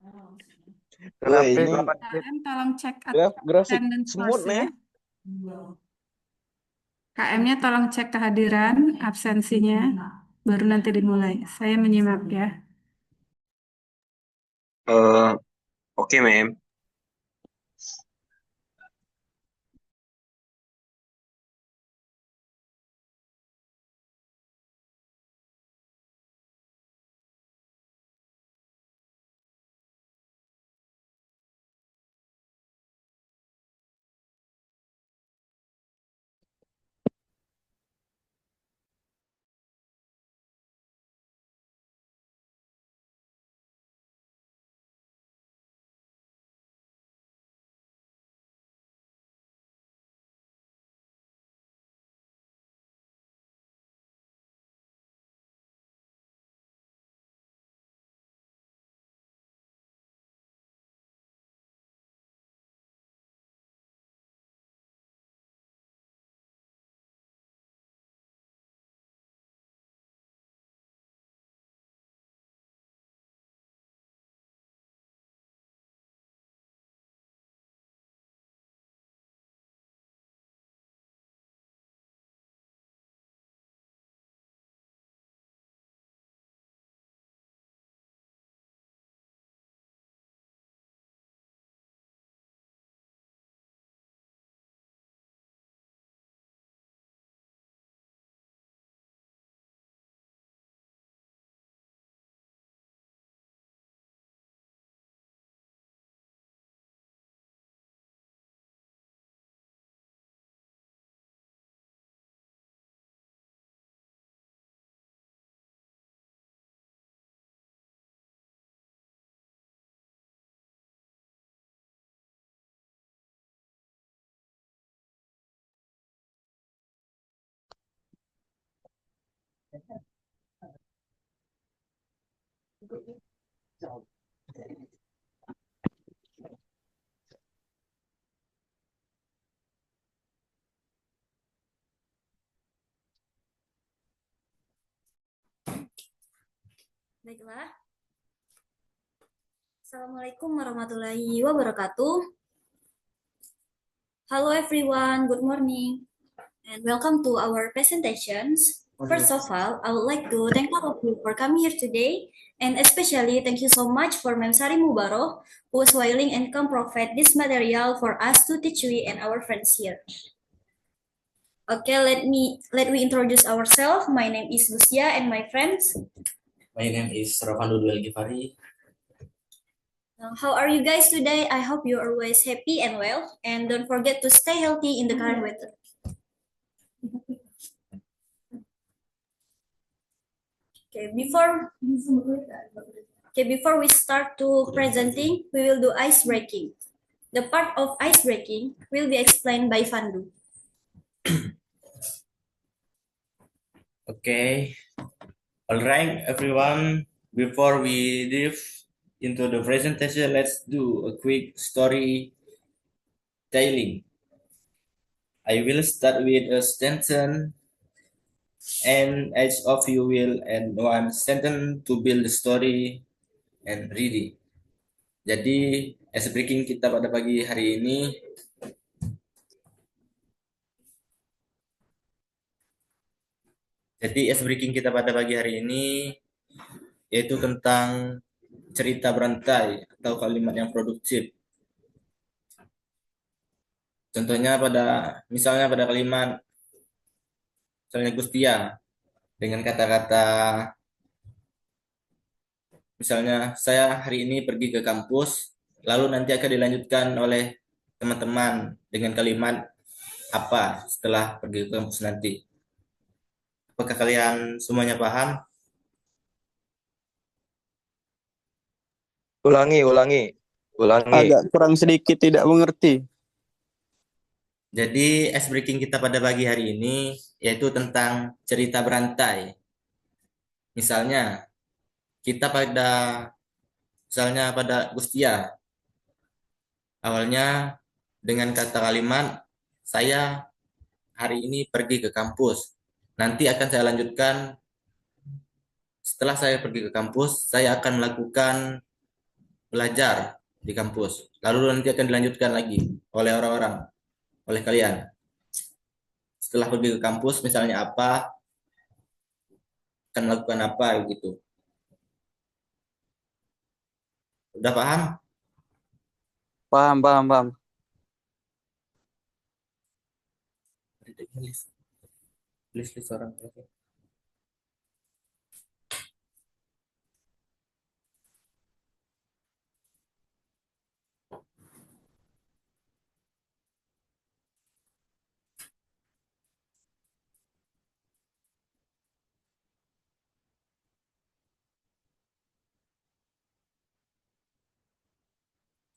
Wah, Terapi ini berapa menit? KM tolong cek grafik attendance semut first nih. ya. KM-nya tolong cek kehadiran, absensinya, baru nanti dimulai. Saya menyimak ya. Eh, oke, mem. Baiklah. Assalamualaikum warahmatullahi wabarakatuh. Hello everyone, good morning, and welcome to our presentations. First of all, I would like to thank all of you for coming here today, and especially thank you so much for Mem Sari Mubaro, who is willing and can provide this material for us to teach we and our friends here. Okay, let we introduce ourselves. My name is Lucia and my friends. My name is Ravando Duel Givari. How are you guys today? I hope you are always happy and well, and don't forget to stay healthy in the current weather. Before we start to presenting, we will do ice breaking. The part of ice breaking will be explained by Fandu. Okay. All right, everyone. Before we dive into the presentation, let's do a quick story telling. I will start with a sentence, and each of you will add one sentence to build the story and read it. Jadi, ice breaking kita pada pagi hari ini yaitu tentang cerita berantai atau kalimat yang produktif. Contohnya misalnya pada kalimat misalnya Gustia dengan kata-kata misalnya saya hari ini pergi ke kampus, lalu nanti akan dilanjutkan oleh teman-teman dengan kalimat apa setelah pergi ke kampus nanti. Apakah kalian semuanya paham? Ulangi. Agak kurang sedikit tidak mengerti. Jadi ice breaking kita pada pagi hari ini yaitu tentang cerita berantai. Misalnya misalnya pada Gustia, awalnya dengan kata kalimat saya hari ini pergi ke kampus. Nanti akan saya lanjutkan setelah saya pergi ke kampus, saya akan melakukan belajar di kampus. Lalu nanti akan dilanjutkan lagi oleh orang-orang, oleh kalian. Setelah pergi ke kampus, misalnya apa, akan melakukan apa gitu. Udah paham? Paham, paham, paham. List orang.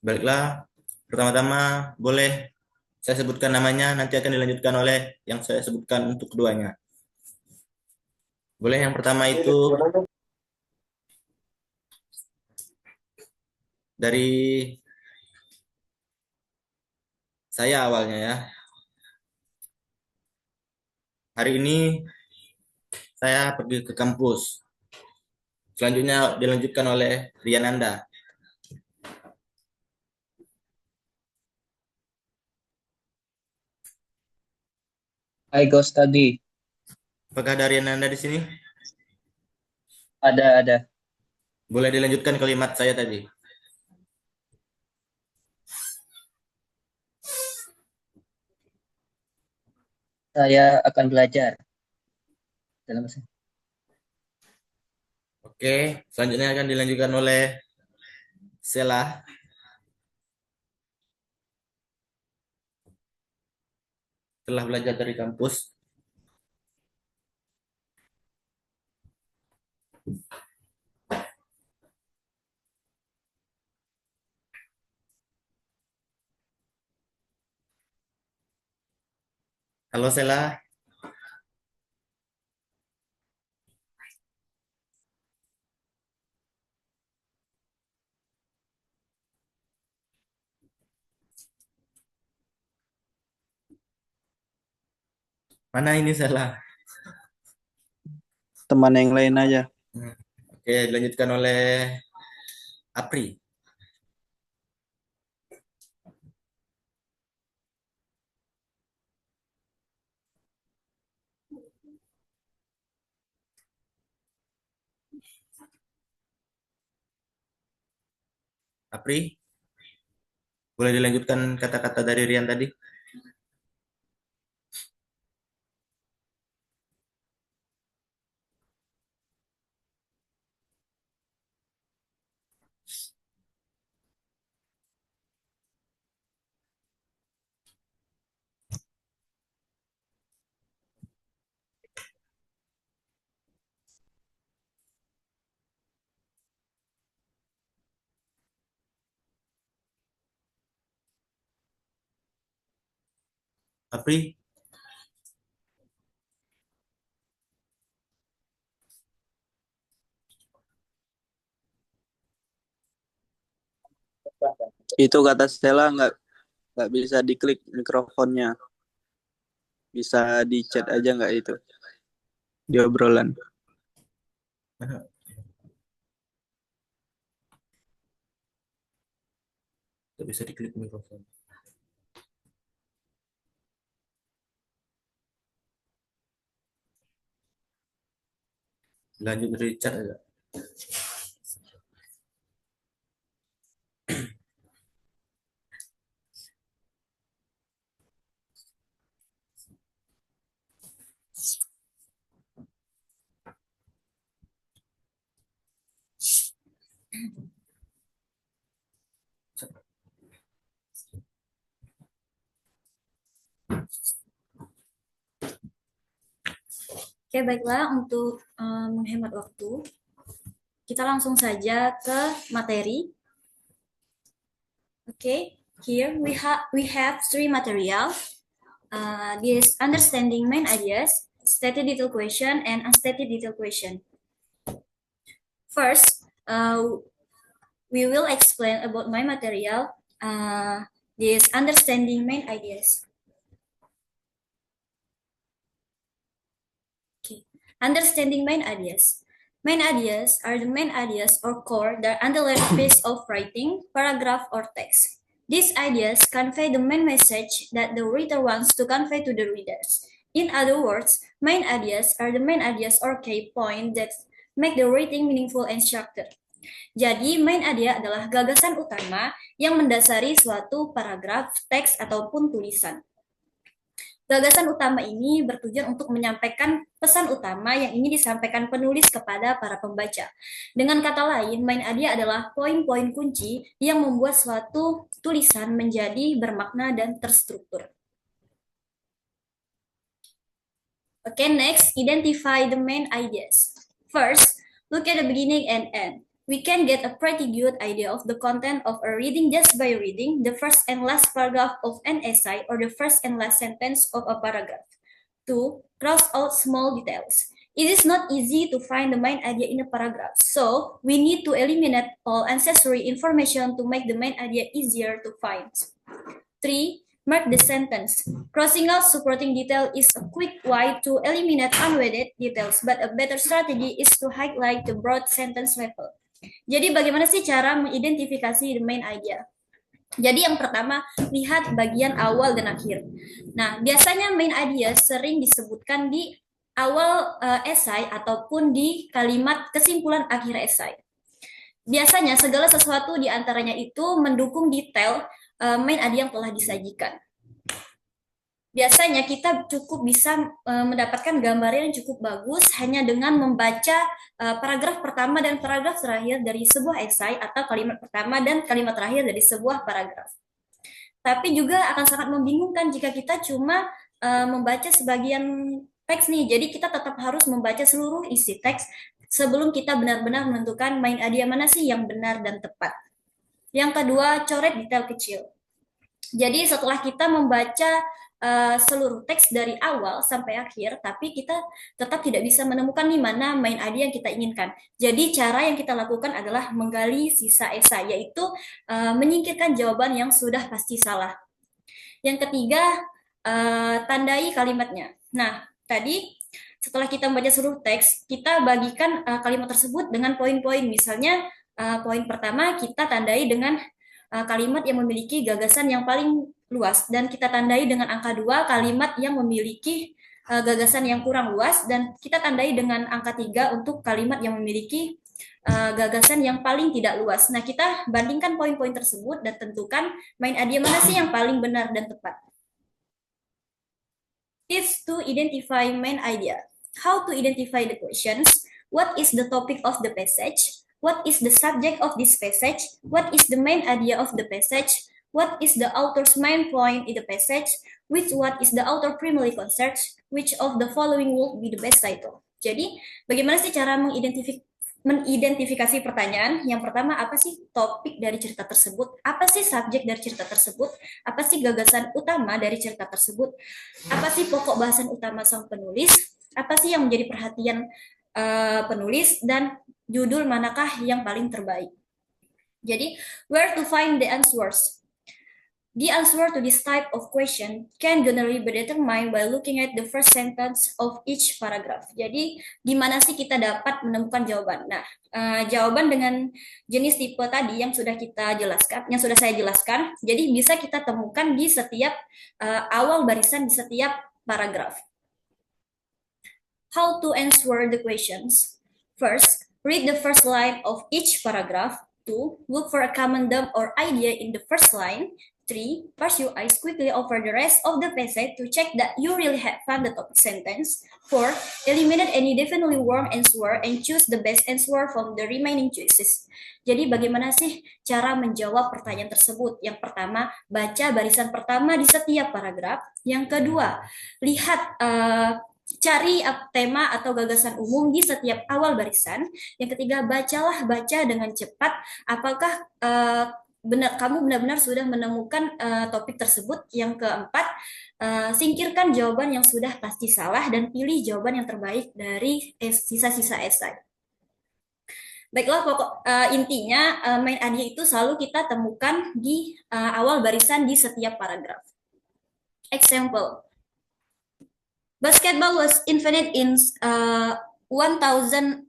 Baiklah, pertama-tama boleh saya sebutkan namanya, nanti akan dilanjutkan oleh yang saya sebutkan untuk keduanya. Boleh yang pertama itu dari saya awalnya ya. Hari ini saya pergi ke kampus. Selanjutnya dilanjutkan oleh Riananda. I go study. Apakah ada Riananda di sini? Ada. Boleh dilanjutkan kalimat saya tadi. Saya akan belajar. Dalam bahasa. Oke, selanjutnya akan dilanjutkan oleh Sela. Setelah belajar dari kampus. Halo Sela. Mana ini Sela? Teman yang lain aja. Oke, dilanjutkan oleh Apri. Apri, boleh dilanjutkan kata-kata dari Rian tadi? Apri, Itu kata Stella nggak bisa diklik mikrofonnya. Bisa di chat aja nggak itu? Di obrolan. tidak bisa diklik mikrofon. Lanjut dari chat aja. Oke, baiklah, untuk menghemat waktu, kita langsung saja ke materi. Okay, here we have three material. This understanding main ideas, stated detailed question, and unstated detailed question. First, we will explain about my material, this understanding main ideas. Okay, understanding main ideas. Main ideas are the main ideas or core that underlie the piece of writing, paragraph, or text. These ideas convey the main message that the writer wants to convey to the readers. In other words, main ideas are the main ideas or key points that make the writing meaningful and structured. Jadi, main idea adalah gagasan utama yang mendasari suatu paragraf, teks, ataupun tulisan. Gagasan utama ini bertujuan untuk menyampaikan pesan utama yang ingin disampaikan penulis kepada para pembaca. Dengan kata lain, main idea adalah poin-poin kunci yang membuat suatu tulisan menjadi bermakna dan terstruktur. Okay, next, identify the main ideas. First, look at the beginning and end. We can get a pretty good idea of the content of a reading just by reading the first and last paragraph of an essay or the first and last sentence of a paragraph. 2. Cross out small details. It is not easy to find the main idea in a paragraph, so we need to eliminate all unnecessary information to make the main idea easier to find. 3. Mark the sentence. Crossing out supporting detail is a quick way to eliminate unneeded details, but a better strategy is to highlight the broad sentence level. Jadi bagaimana sih cara mengidentifikasi the main idea? Jadi yang pertama, lihat bagian awal dan akhir. Nah, biasanya main idea sering disebutkan di awal esai ataupun di kalimat kesimpulan akhir esai. Biasanya segala sesuatu di antaranya itu mendukung detail main idea yang telah disajikan. Biasanya kita cukup bisa mendapatkan gambaran yang cukup bagus hanya dengan membaca paragraf pertama dan paragraf terakhir dari sebuah esai atau kalimat pertama dan kalimat terakhir dari sebuah paragraf. Tapi juga akan sangat membingungkan jika kita cuma membaca sebagian teks nih. Jadi kita tetap harus membaca seluruh isi teks sebelum kita benar-benar menentukan main idea mana sih yang benar dan tepat. Yang kedua, coret detail kecil. Jadi setelah kita membaca seluruh teks dari awal sampai akhir, tapi kita tetap tidak bisa menemukan di mana main idea yang kita inginkan. Jadi cara yang kita lakukan adalah menggali sisa esai, yaitu menyingkirkan jawaban yang sudah pasti salah. Yang ketiga, tandai kalimatnya. Nah, tadi setelah kita membaca seluruh teks, kita bagikan kalimat tersebut dengan poin-poin. Misalnya, poin pertama kita tandai dengan kalimat yang memiliki gagasan yang paling luas, dan kita tandai dengan angka 2 kalimat yang memiliki gagasan yang kurang luas, dan kita tandai dengan angka 3 untuk kalimat yang memiliki gagasan yang paling tidak luas. Nah, kita bandingkan poin-poin tersebut dan tentukan main idea mana sih yang paling benar dan tepat. Tips to identify main idea. How to identify the questions? What is the topic of the passage? What is the subject of this passage? What is the main idea of the passage? What is the author's main point in the passage? With what is the author primarily concerned? Which of the following would be the best title? Jadi, bagaimana sih cara mengidentifikasi pertanyaan? Yang pertama, apa sih topik dari cerita tersebut? Apa sih subjek dari cerita tersebut? Apa sih gagasan utama dari cerita tersebut? Apa sih pokok bahasan utama sang penulis? Apa sih yang menjadi perhatian penulis? Dan judul manakah yang paling terbaik? Jadi, where to find the answers? The answer to this type of question can generally be determined by looking at the first sentence of each paragraph. Jadi, di mana sih kita dapat menemukan jawaban? Nah, jawaban dengan jenis tipe tadi yang sudah kita jelaskan, yang sudah saya jelaskan, jadi bisa kita temukan di setiap awal barisan di setiap paragraf. How to answer the questions? First, read the first line of each paragraph. 2. Look for a common theme or idea in the first line. 3. Pass your eyes quickly over the rest of the passage to check that you really have found the topic sentence. 4. Eliminate any definitely wrong answer and choose the best answer from the remaining choices. Jadi bagaimana sih cara menjawab pertanyaan tersebut? Yang pertama, baca barisan pertama di setiap paragraf. Yang kedua, lihat cari tema atau gagasan umum di setiap awal barisan. Yang ketiga, baca dengan cepat. Apakah kamu benar-benar sudah menemukan topik tersebut? Yang keempat, singkirkan jawaban yang sudah pasti salah dan pilih jawaban yang terbaik dari sisa-sisa esai. Baiklah, intinya main idea itu selalu kita temukan di awal barisan di setiap paragraf. Example. Basketball was invented in 1891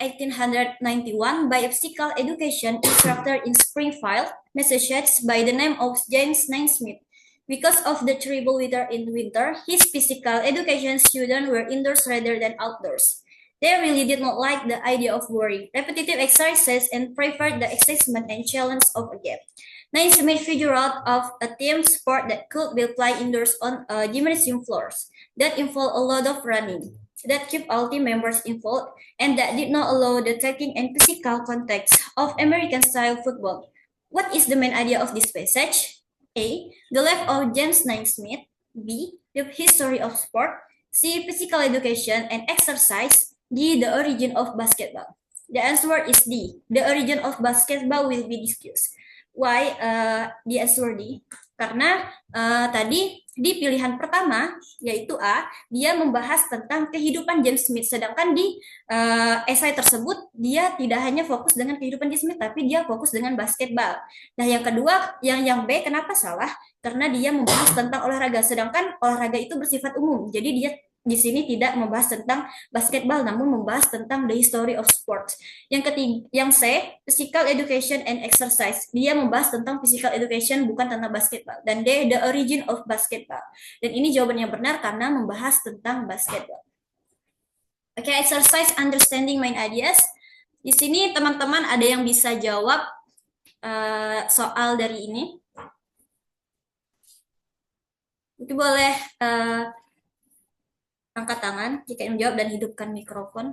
by a physical education instructor in Springfield, Massachusetts by the name of James Naismith. Because of the terrible weather in winter, his physical education students were indoors rather than outdoors. They really did not like the idea of boring, repetitive exercises and preferred the excitement and challenge of a game. Naismith figured out of a team sport that could be played indoors on gymnasium floors that involved a lot of running, that kept all team members involved, and that did not allow the tackling and physical context of American-style football. What is the main idea of this passage? A. The life of James Naismith. B. The history of sport. C. Physical education and exercise. D. The origin of basketball. The answer is D. The origin of basketball will be discussed. Why the answer D? Karena tadi di pilihan pertama, yaitu A, dia membahas tentang kehidupan James Smith. Sedangkan di esai tersebut, dia tidak hanya fokus dengan kehidupan James Smith, tapi dia fokus dengan basketball. Nah, yang kedua, yang B, kenapa salah? Karena dia membahas tentang olahraga. Sedangkan olahraga itu bersifat umum. Jadi dia di sini tidak membahas tentang basketball, namun membahas tentang the history of sports. Yang ketiga, yang C, physical education and exercise. Dia membahas tentang physical education, bukan tentang basketball. Dan D, the origin of basketball. Dan ini jawaban yang benar karena membahas tentang basketball. Oke, exercise understanding main ideas. Di sini teman-teman ada yang bisa jawab soal dari ini. Itu boleh angkat tangan jika ingin menjawab dan hidupkan mikrofon.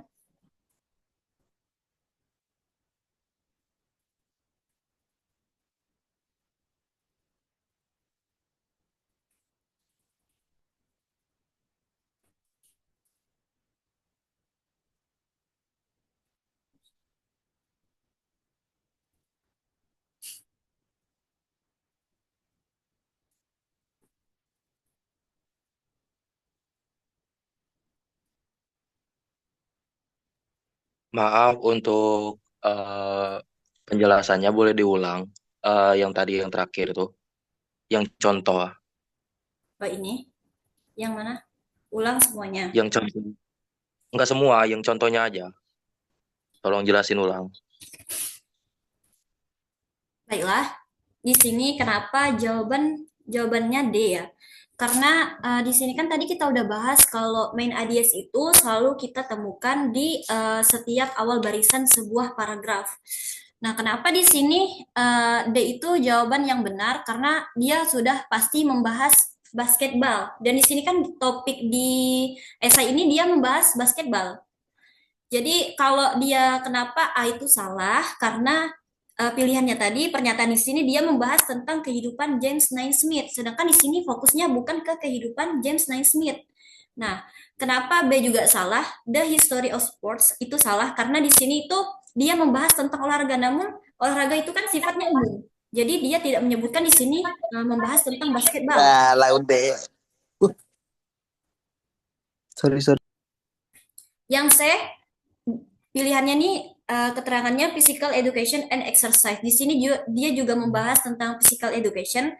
Maaf untuk penjelasannya boleh diulang. Yang tadi yang terakhir tuh, yang contoh, Oh, ini yang mana? Ulang semuanya. yang contoh. Enggak semua, yang contohnya aja. Tolong jelasin ulang. Baiklah, di sini kenapa jawabannya D ya? Karena di sini kan tadi kita udah bahas kalau main ideas itu selalu kita temukan di setiap awal barisan sebuah paragraf. Nah, kenapa di sini D itu jawaban yang benar? Karena dia sudah pasti membahas basketball. Dan di sini kan topik di esai ini dia membahas basketball. Jadi kalau dia kenapa A itu salah? Karena pilihannya tadi, pernyataan di sini dia membahas tentang kehidupan James Naismith, sedangkan di sini fokusnya bukan ke kehidupan James Naismith. Nah, kenapa B juga salah? The history of sports itu salah karena di sini itu dia membahas tentang olahraga, namun olahraga itu kan sifatnya umum. Jadi dia tidak menyebutkan di sini membahas tentang basketball. Nah, laut deh. Sorry. Yang C, pilihannya nih keterangannya physical education and exercise. Di sini dia juga membahas tentang physical education.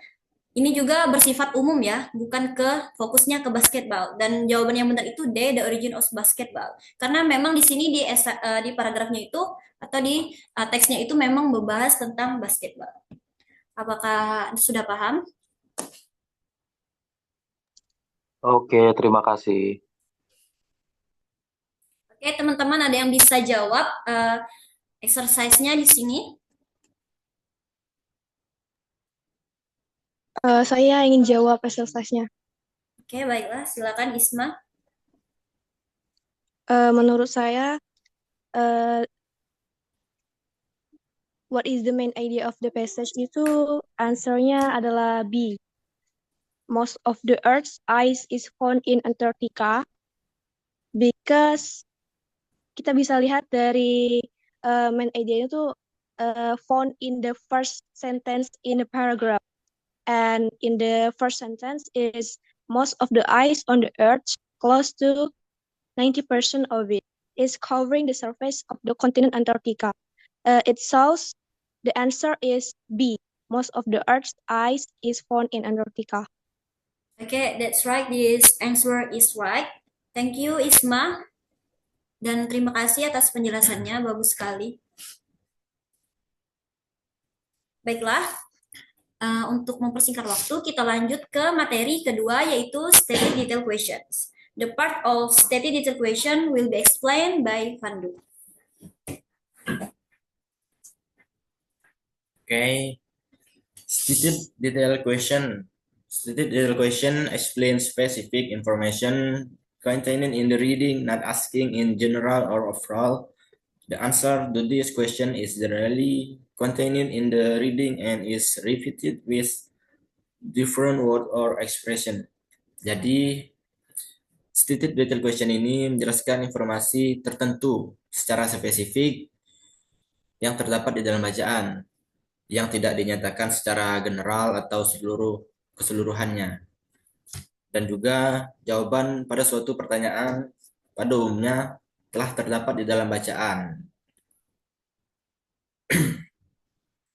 Ini juga bersifat umum ya, bukan ke fokusnya ke basketball. Dan jawaban yang benar itu D, the origin of basketball. Karena memang di sini di paragrafnya itu atau di teksnya itu memang membahas tentang basketball. Apakah sudah paham? Oke, terima kasih. Oke, teman-teman ada yang bisa jawab exercise-nya di sini? Saya ingin jawab exercise-nya. Oke, baiklah. Silakan Isma. Menurut saya, what is the main idea of the passage itu answer-nya adalah B. Most of the Earth's ice is found in Antarctica because kita bisa lihat dari main idea itu found in the first sentence in the paragraph. And in the first sentence is most of the ice on the Earth, close to 90% of it, is covering the surface of the continent Antarctica. It shows the answer is B. Most of the Earth's ice is found in Antarctica. Okay, that's right. This answer is right. Thank you, Isma. Dan terima kasih atas penjelasannya, bagus sekali. Baiklah, untuk mempersingkat waktu, kita lanjut ke materi kedua, yaitu stated detail questions. The part of stated detail question will be explained by Pandu. Okay. Stated detail question. Stated detail question explains specific information contained in the reading, not asking in general or overall. The answer to this question is generally contained in the reading and is repeated with different word or expression. Jadi, stated detail question ini menjelaskan informasi tertentu secara spesifik yang terdapat di dalam bacaan, yang tidak dinyatakan secara general atau keseluruhannya. Dan juga jawaban pada suatu pertanyaan pada umumnya telah terdapat di dalam bacaan.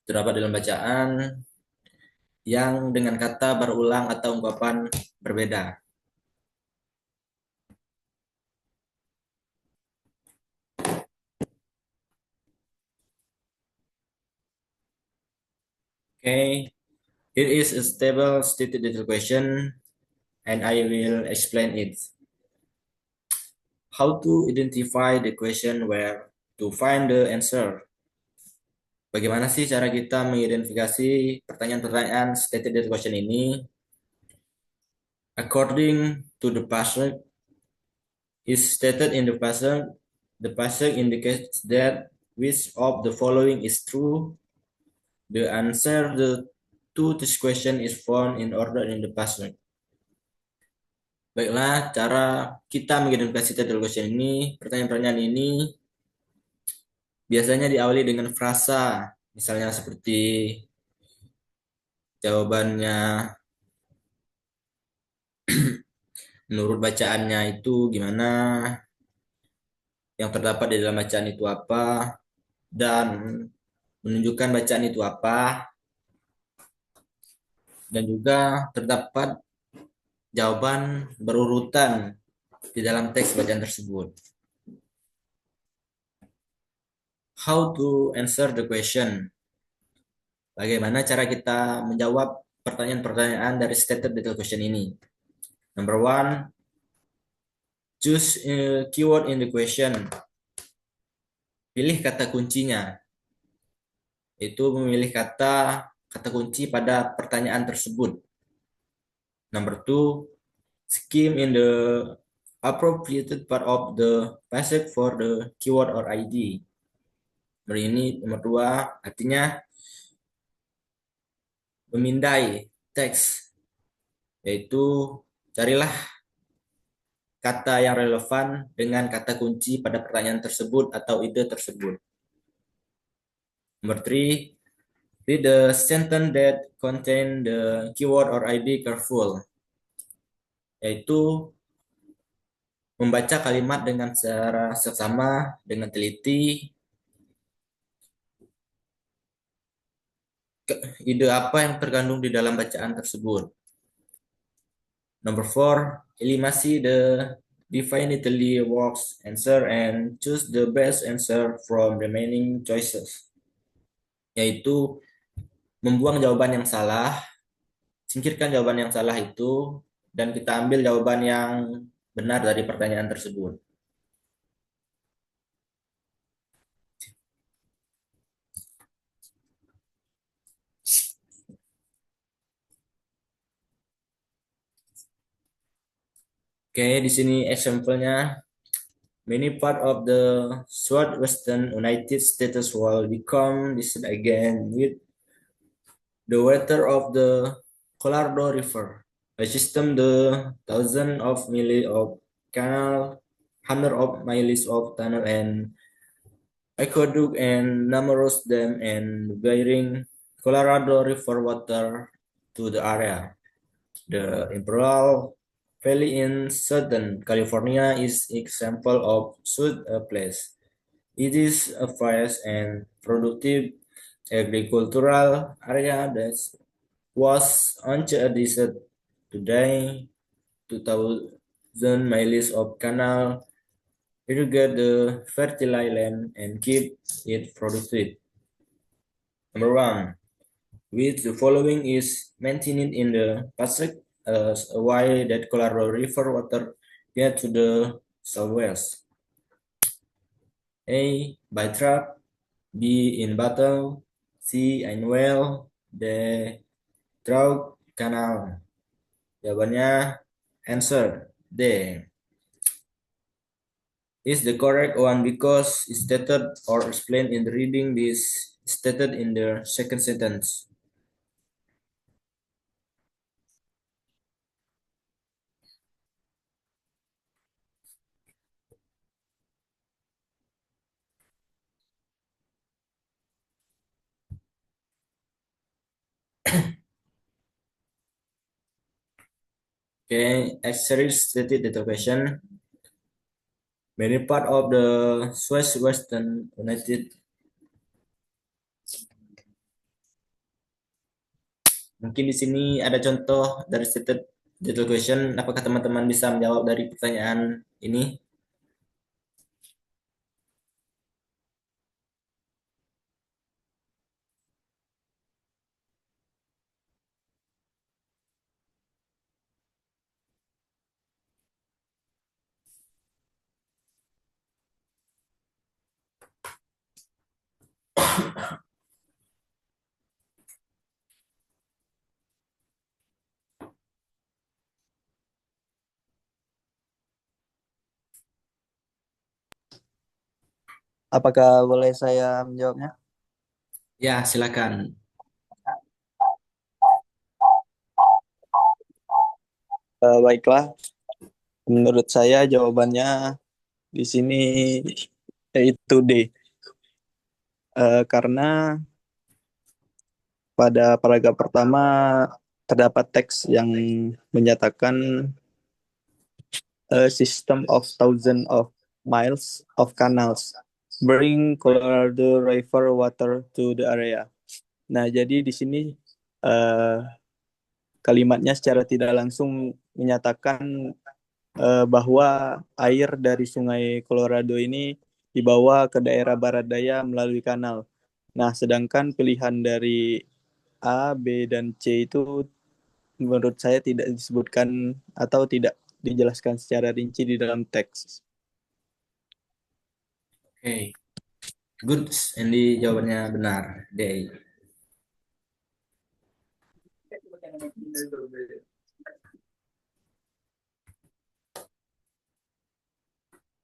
Terdapat dalam bacaan yang dengan kata berulang atau ungkapan berbeda. Okay, it is a stable stated detail question, and I will explain it. How to identify the question, where to find the answer. Bagaimana sih cara kita mengidentifikasi pertanyaan-pertanyaan stated detail question ini? According to the passage is stated in the passage indicates that which of the following is true. The answer to this question is found in order in the passage. Baiklah, cara kita mengidentifikasi stated question ini, pertanyaan-pertanyaan ini biasanya diawali dengan frasa, misalnya seperti jawabannya menurut bacaannya itu gimana, yang terdapat di dalam bacaan itu apa, dan menunjukkan bacaan itu apa, dan juga terdapat jawaban berurutan di dalam teks bacaan tersebut. How to answer the question? Bagaimana cara kita menjawab pertanyaan-pertanyaan dari stated detail question ini? Number one, choose a keyword in the question. Pilih kata kuncinya. Itu memilih kata kunci pada pertanyaan tersebut. Number two, skim in the appropriate part of the passage for the keyword or ID. Nomor dua, artinya memindai teks, yaitu carilah kata yang relevan dengan kata kunci pada pertanyaan tersebut atau ide tersebut. Number three, read the sentence that contain the keyword or ID careful, yaitu membaca kalimat dengan secara seksama, dengan teliti, ide apa yang terkandung di dalam bacaan tersebut. Number four, eliminasi the definitely works answer and choose the best answer from remaining choices, yaitu membuang jawaban yang salah, singkirkan jawaban yang salah itu, dan kita ambil jawaban yang benar dari pertanyaan tersebut. Oke, di sini example-nya. Many part of the southwestern United States will become listed again with the water of the Colorado River. A system the thousands of miles of canal, hundreds of miles of tunnel and aqueduct and numerous dam and bearing Colorado River water to the area. The Imperial Valley in Southern California is example of such a place. It is a vast and productive agricultural area that was once a desert. Today, 2,000 miles of canal, irrigate the fertile land, and keep it productive. Number 1. Which the following is maintained in the Pacific as a way that Colorado River water get to the southwest? A. By truck. B. In bottle. C. In well. D. Trout canal. Jawabannya answer D. Is the correct one because stated or explained in the reading is stated in the second sentence. Okay, asterisk stated the question. Many part of the Southwestern United mungkin di sini ada contoh dari stated detail question. Apakah teman-teman bisa menjawab dari pertanyaan ini? Apakah boleh saya menjawabnya? Ya, silakan. Baiklah, menurut saya jawabannya di sini yaitu D. Karena pada paragraf pertama terdapat teks yang menyatakan a system of thousands of miles of canals bring Colorado River water to the area. Nah, jadi di sini kalimatnya secara tidak langsung menyatakan bahwa air dari Sungai Colorado ini dibawa ke daerah barat daya melalui kanal. Nah, sedangkan pilihan dari A, B, dan C itu menurut saya tidak disebutkan atau tidak dijelaskan secara rinci di dalam teks. Oke. Good, Andy jawabannya benar. D.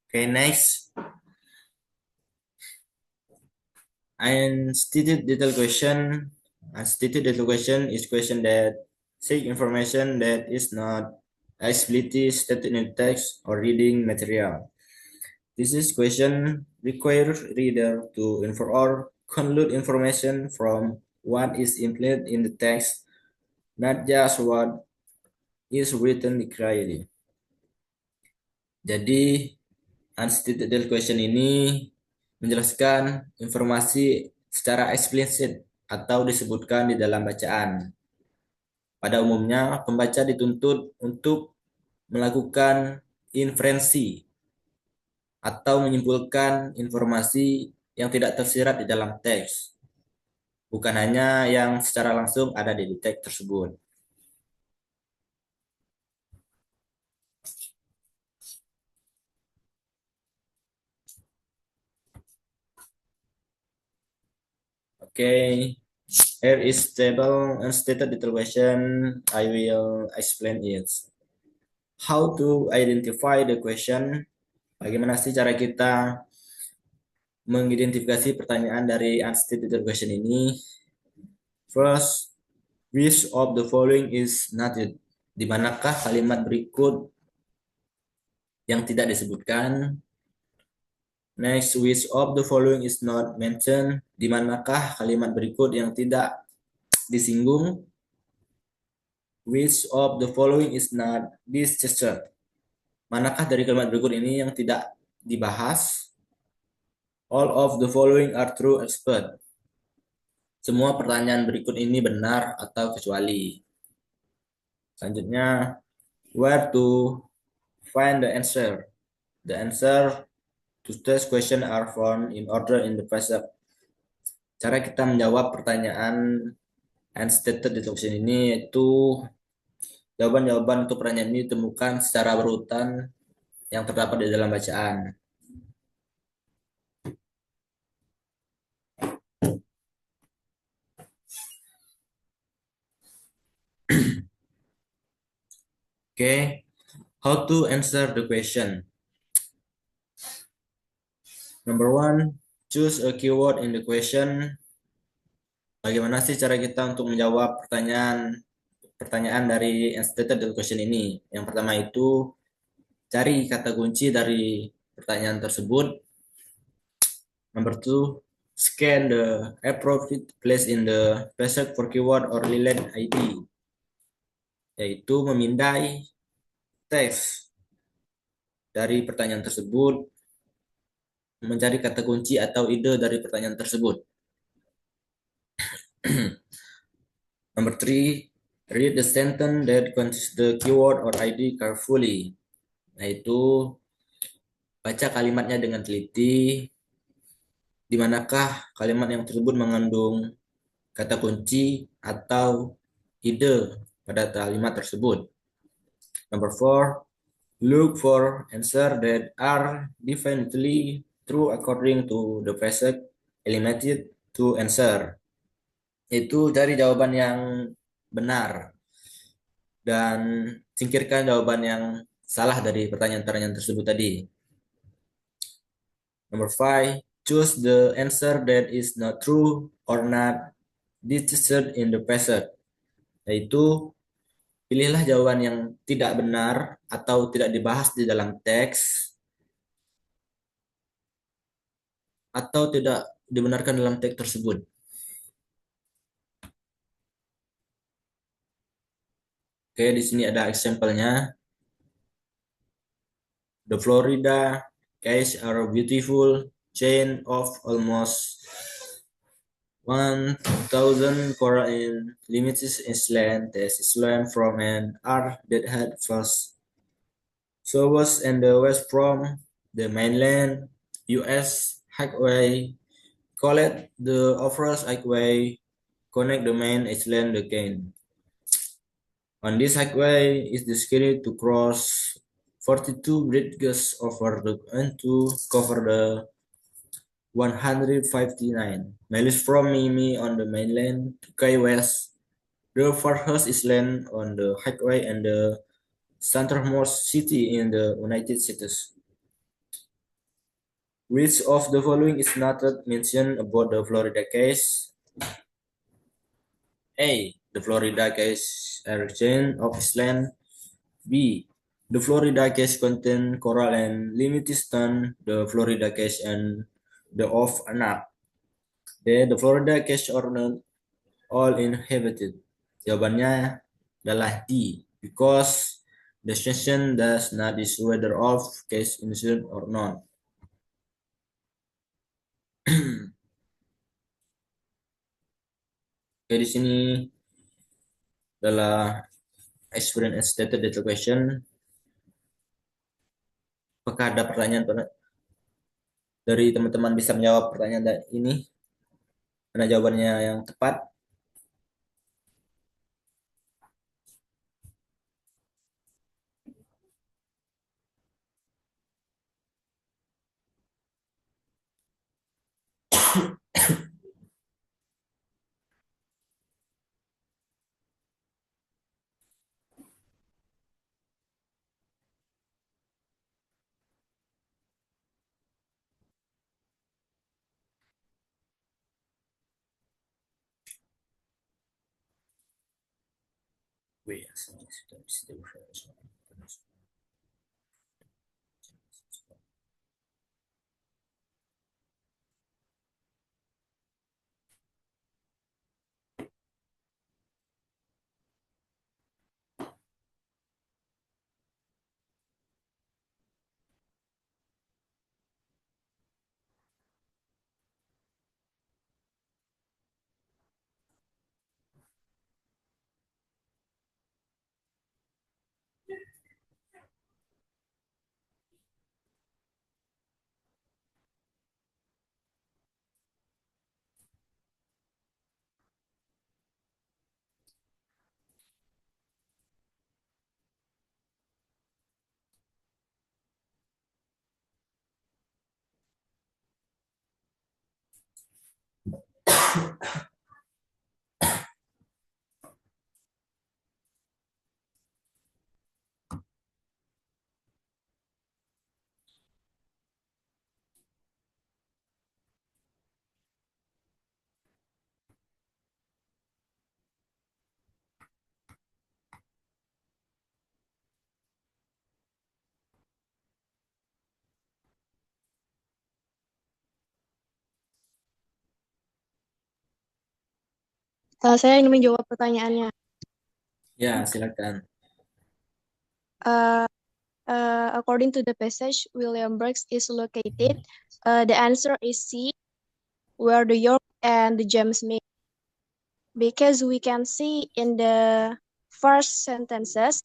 Okay, next. Unstated detail question. Unstated detail question is question that seek information that is not explicitly stated in text or reading material. This is question requires reader to infer or conclude information from what is implied in the text, not just what is written clearly. Jadi, unstated detail question ini menjelaskan informasi secara eksplisit atau disebutkan di dalam bacaan. Pada umumnya, pembaca dituntut untuk melakukan inferensi atau menyimpulkan informasi yang tidak tersirat di dalam teks, bukan hanya yang secara langsung ada di teks tersebut. Okay, here is table unstated detail question. I will explain it. How to identify the question? Bagaimana sih cara kita mengidentifikasi pertanyaan dari unstated detail question ini? First, which of the following is not it? Di manakah kalimat berikut yang tidak disebutkan? Next, which of the following is not mentioned? Di manakah kalimat berikut yang tidak disinggung? Which of the following is not discussed? Manakah dari kalimat berikut ini yang tidak dibahas? All of the following are true except. Semua pertanyaan berikut ini benar atau kecuali. Selanjutnya, where to find the answer? The answer Today's question are found in order in the present. Cara kita menjawab pertanyaan unstated deduction ini yaitu jawaban-jawaban untuk pertanyaan ini ditemukan secara berurutan yang terdapat di dalam bacaan. Okay, how to answer the question? Number one, choose a keyword in the question. Bagaimana sih cara kita untuk menjawab pertanyaan dari unstated question ini? Yang pertama itu cari kata kunci dari pertanyaan tersebut. Number two, scan the appropriate place in the passage for keyword or related ID, yaitu memindai teks dari pertanyaan tersebut, mencari kata kunci atau ide dari pertanyaan tersebut. Number three, read the sentence that contains the keyword or ID carefully, yaitu baca kalimatnya dengan teliti, di manakah kalimat yang tersebut mengandung kata kunci atau ide pada kalimat tersebut. Number four, look for answer that are definitely true according to the passage eliminated to answer. Itu cari jawaban yang benar dan singkirkan jawaban yang salah dari pertanyaan-pertanyaan tersebut tadi. Number five, choose the answer that is not true or not discussed in the passage. Yaitu pilihlah jawaban yang tidak benar atau tidak dibahas di dalam teks atau tidak dibenarkan dalam teks tersebut. Oke, di sini ada example-nya. The Florida Keys are a beautiful chain of almost 1,000 coral in limited island. This island from an art that had first shores and the west from the mainland U.S. highway. Call it the Offers Highway. Connect the main island again. On this highway is decided to cross 42 bridges over the and to cover the 159 miles from Mimi on the mainland to Key West, the farthest island on the highway and the centermost city in the United States. Which of the following is not mentioned about the Florida case? A. The Florida case are chain of island. B. The Florida case contain coral and limited stone. The Florida case and the of anak. D. The Florida case are not all inhabited. Jawabannya adalah D. Because the session does not is whether of case incident or not. Oke, di sini adalah experience and stated data question. Apakah ada pertanyaan dari teman-teman bisa menjawab pertanyaan ini? Karena jawabannya yang tepat. Saya ingin menjawab pertanyaannya. Ya, silakan. According to the passage, Williamsburg is located. The answer is C, where the York and the James meet. Because we can see in the first sentences,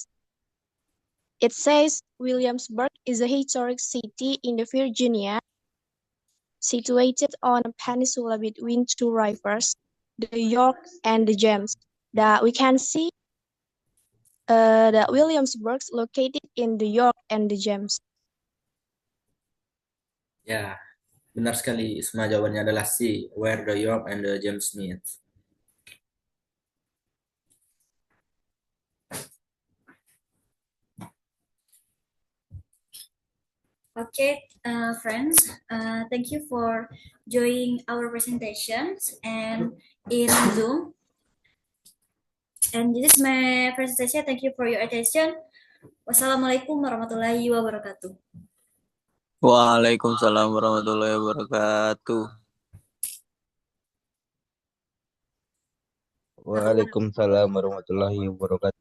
it says Williamsburg is a historic city in the Virginia, situated on a peninsula between two rivers, the York and the James. That we can see that Williamsburg is located in the York and the James. Ya, benar sekali. Semua jawabannya adalah C, where the York and the James meet. Okay, friends, thank you for joining our presentations and in Zoom. And this is my presentation. Thank you for your attention. Wassalamualaikum warahmatullahi wabarakatuh. Waalaikumsalam warahmatullahi wabarakatuh. Waalaikumsalam warahmatullahi wabarakatuh.